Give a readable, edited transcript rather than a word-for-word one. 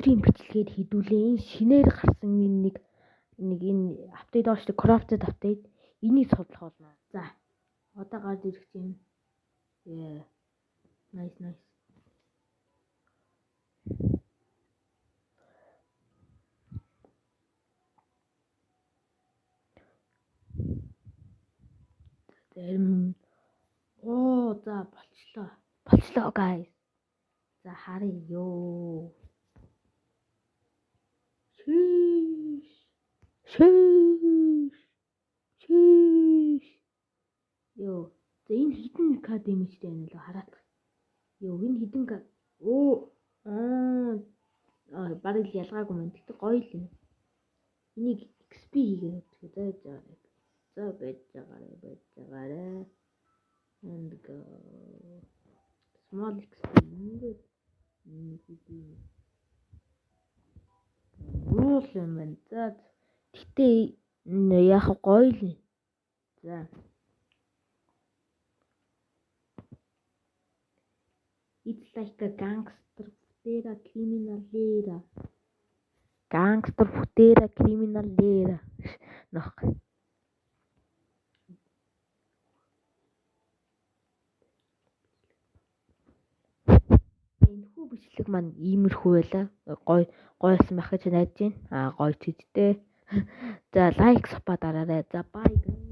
өнөөдрийн бичлэгээр хэдүүлээ энэ шинээр гарсан нэг энэ апдейт ооштой crafted апдейт энийг судлах болно. За одоо гарч ирэх юм. Nice. За болчлоо guys. За харъя ёо. Шиш. Ёо. За энэ хідэн кад дэмэжтэй байна лөө хараад. Ёо энэ хідэн кад. Барыг ялгаагүй мэн. Тэгтээ гоё л юм. Энийг XP хийгээд өгчөө. За байж байгаарай. And go. Small XP ингээд руу юм байна. За тэгтээ яах гоё л. За. It's like a gangster criminalera. Нөх. Энэ хүү бичлэг маань иймэрхүү байлаа. Гойсон байх гэж найдаж байна. Гоё ч үдтэй. За лайк сапа дараарай. За bye.